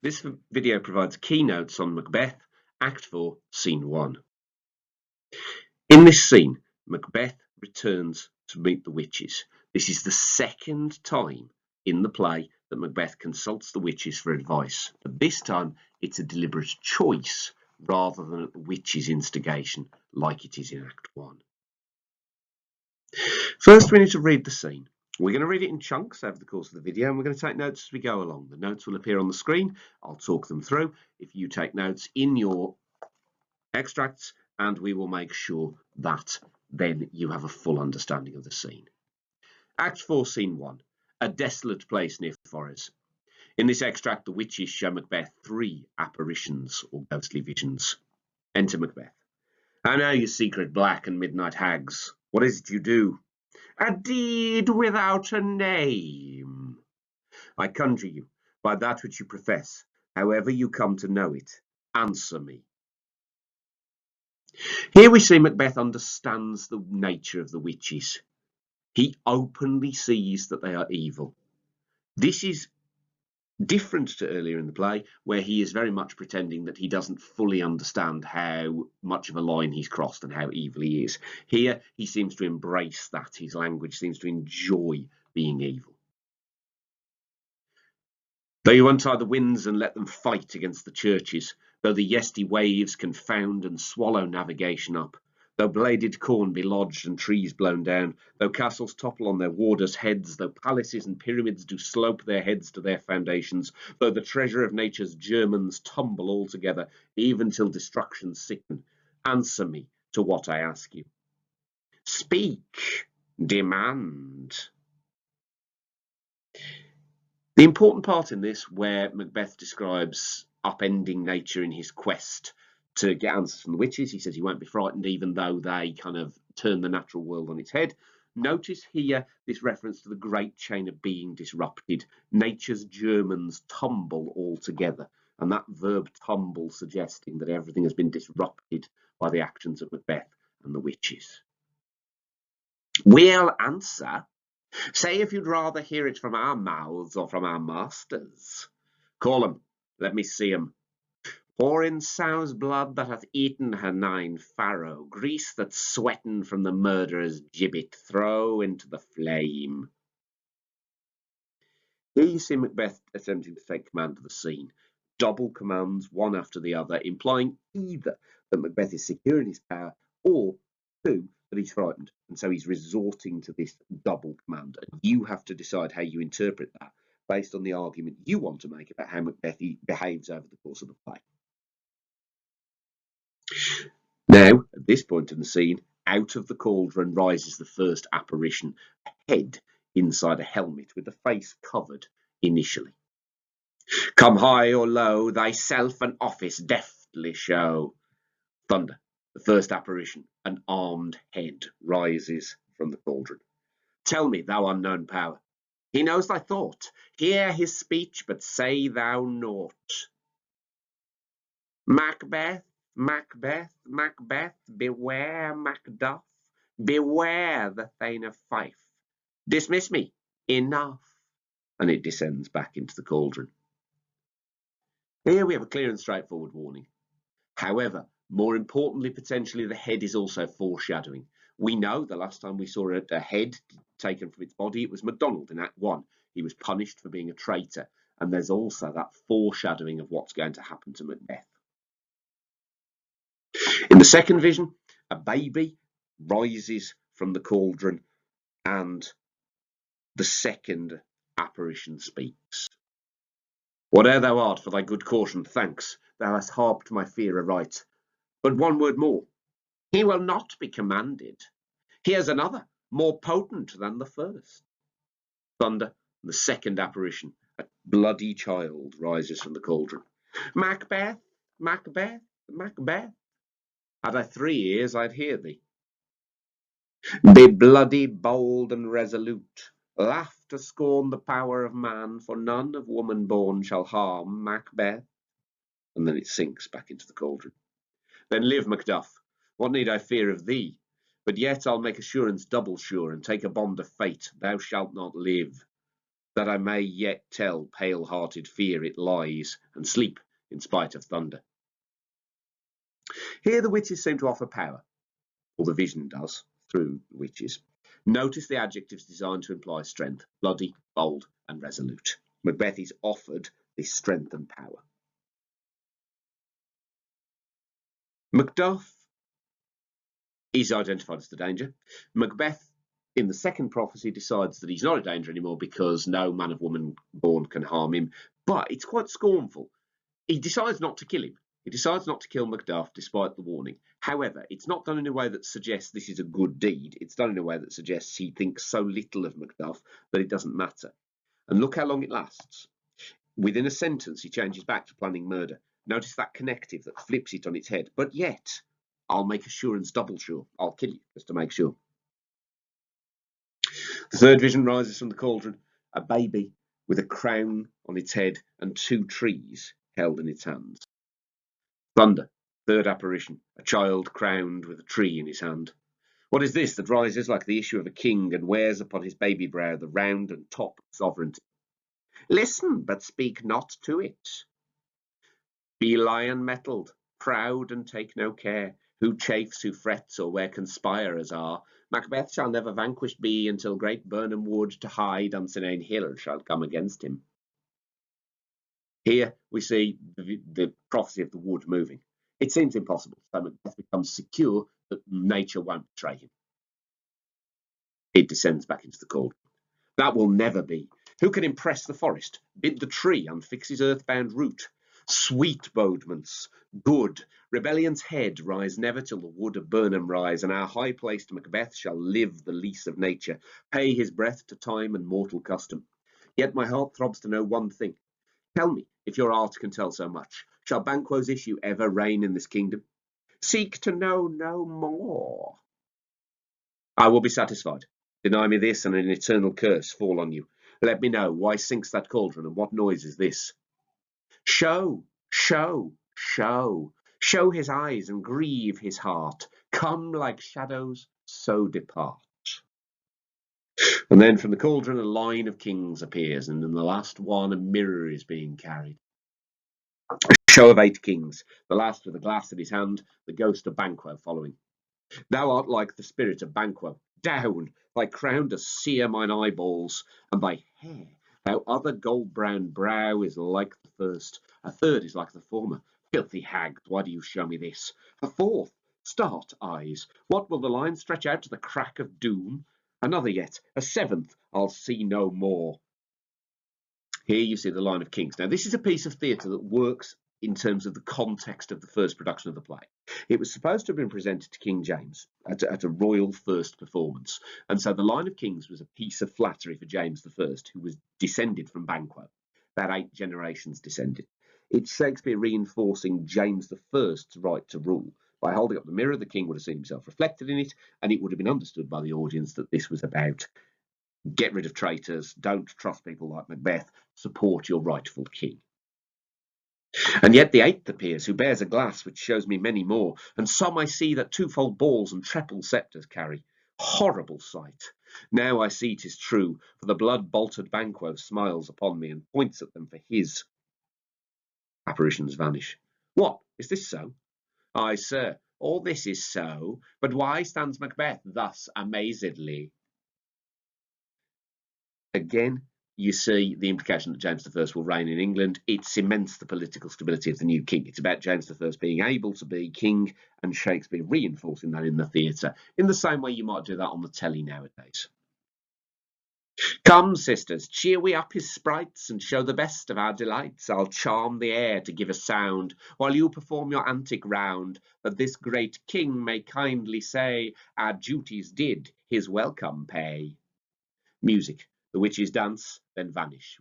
This video provides keynotes on Macbeth, Act 4, Scene 1. In this scene, Macbeth returns to meet the witches. This is the second time in the play that Macbeth consults the witches for advice, but this time it's a deliberate choice rather than at the witches' instigation like it is in Act 1. First, we need to read the scene. We're going to read it in chunks over the course of the video, and we're going to take notes as we go along. The notes will appear on the screen. I'll talk them through if you take notes in your extracts, and we will make sure that then you have a full understanding of the scene. Act 4, Scene 1, a desolate place near Forres. In this extract, the witches show Macbeth 3 apparitions or ghostly visions. Enter Macbeth. I know you secret black and midnight hags. What is it you do? A deed without a name. I conjure you, by that which you profess, however you come to know it, answer me. Here we see Macbeth understands the nature of the witches. He openly sees that they are evil. This is different to earlier in the play, where he is very much pretending that he doesn't fully understand how much of a line he's crossed and how evil he is. Here, he seems to embrace that. His language seems to enjoy being evil. Though you untie the winds and let them fight against the churches, though the yesty waves confound and swallow navigation up, though bladed corn be lodged and trees blown down, though castles topple on their warders' heads, though palaces and pyramids do slope their heads to their foundations, though the treasure of nature's germans tumble altogether, even till destruction sicken, answer me to what I ask you. Speak, demand. The important part in this, where Macbeth describes upending nature in his quest to get answers from the witches, he says he won't be frightened even though they kind of turn the natural world on its head. Notice here this reference to the great chain of being disrupted. Nature's germans tumble altogether, and that verb tumble suggesting that everything has been disrupted by the actions of Macbeth and the witches. We'll answer. Say if you'd rather hear it from our mouths or from our masters. Call 'em, let me see 'em. Pour in sow's blood that hath eaten her 9 farrow, grease that's sweatin' from the murderer's gibbet, throw into the flame. Here you see Macbeth attempting to take command of the scene. Double commands, one after the other, implying either that Macbeth is secure in his power, or 2, that he's frightened, and so he's resorting to this double command. And you have to decide how you interpret that based on the argument you want to make about how Macbeth behaves over the course of the play. Now, at this point in the scene, out of the cauldron rises the first apparition, a head inside a helmet with the face covered initially. Come high or low, thyself an office deftly show. Thunder. The first apparition, an armed head, rises from the cauldron. Tell me, thou unknown power. He knows thy thought. Hear his speech, but say thou naught. Macbeth, Macbeth, Macbeth, beware Macduff, beware the Thane of Fife. Dismiss me, enough. And it descends back into the cauldron. Here we have a clear and straightforward warning. However, more importantly, potentially, the head is also foreshadowing. We know the last time we saw a head taken from its body, it was MacDonald in Act 1. He was punished for being a traitor. And there's also that foreshadowing of what's going to happen to Macbeth. In the second vision, a baby rises from the cauldron and the second apparition speaks. Whate'er thou art, for thy good caution, thanks. Thou hast harped my fear aright. But one word more. He will not be commanded. Here's another, more potent than the first. Thunder, the second apparition, a bloody child rises from the cauldron. Macbeth, Macbeth, Macbeth. Had I 3 ears, I'd hear thee. Be bloody, bold, and resolute. Laugh to scorn the power of man, for none of woman born shall harm Macbeth. And then it sinks back into the cauldron. Then live, Macduff. What need I fear of thee? But yet I'll make assurance double sure, and take a bond of fate. Thou shalt not live. that I may yet tell pale-hearted fear it lies, and sleep in spite of thunder. Here the witches seem to offer power, or the vision does, through witches. Notice the adjectives designed to imply strength: bloody, bold, and resolute. Macbeth is offered this strength and power. Macduff is identified as the danger. Macbeth, in the second prophecy, decides that he's not a danger anymore because no man of woman born can harm him, but it's quite scornful. He decides not to kill him. He decides not to kill Macduff despite the warning. However, it's not done in a way that suggests this is a good deed. It's done in a way that suggests he thinks so little of Macduff that it doesn't matter. And look how long it lasts. Within a sentence, he changes back to planning murder. Notice that connective that flips it on its head. But yet, I'll make assurance double sure. I'll kill you just to make sure. The third vision rises from the cauldron, a baby with a crown on its head and 2 trees held in its hands. Thunder, third apparition, a child crowned with a tree in his hand. What is this that rises like the issue of a king and wears upon his baby brow the round and top of sovereignty? Listen, but speak not to it. Be lion-mettled, proud and take no care, who chafes, who frets, or where conspirers are. Macbeth shall never vanquished be until great Birnam wood to hide on Sinane hill shall come against him. Here we see the prophecy of the wood moving. It seems impossible, so Macbeth becomes secure that nature won't betray him. It descends back into the cauldron. That will never be. Who can impress the forest, bid the tree unfix his earthbound root? Sweet bodements, good, rebellion's head rise never till the wood of Birnam rise, and our high-placed Macbeth shall live the lease of nature, pay his breath to time and mortal custom. Yet my heart throbs to know one thing. Tell me, if your art can tell so much, shall Banquo's issue ever reign in this kingdom? Seek to know no more. I will be satisfied. Deny me this, and an eternal curse fall on you. Let me know, why sinks that cauldron, and what noise is this? Show, show, show. Show his eyes and grieve his heart. Come like shadows, so depart. And then from the cauldron a line of kings appears, and in the last one a mirror is being carried. A show of 8 kings, the last with a glass in his hand, the ghost of Banquo following. Thou art like the spirit of Banquo. Down, thy crown does sear mine eyeballs, and thy hair, thou other gold-brown brow, is like the first. A third is like the former. Filthy hags, why do you show me this? A fourth, start, eyes. What will the line stretch out to the crack of doom? Another yet, a seventh, I'll see no more. Here you see the line of kings. Now, this is a piece of theatre that works in terms of the context of the first production of the play. It was supposed to have been presented to King James at a royal first performance. And so the line of kings was a piece of flattery for James I, who was descended from Banquo, about 8 generations descended. It's Shakespeare reinforcing James I's right to rule. By holding up the mirror, the king would have seen himself reflected in it, and it would have been understood by the audience that this was about get rid of traitors, don't trust people like Macbeth, support your rightful king. And yet the 8th appears, who bears a glass which shows me many more, and some I see that twofold balls and treble sceptres carry. Horrible sight! Now I see 'tis true, for the blood-boltered Banquo smiles upon me and points at them for his. Apparitions vanish. What, is this so? Aye, sir, all this is so, but why stands Macbeth thus amazedly? Again, you see the implication that James I will reign in England. It cements the political stability of the new king. It's about James I being able to be king, and Shakespeare reinforcing that in the theatre, in the same way you might do that on the telly nowadays. Come, sisters, cheer we up his sprites, and show the best of our delights. I'll charm the air to give a sound, while you perform your antic round, that this great king may kindly say, our duties did his welcome pay. Music. The witches dance, then vanish.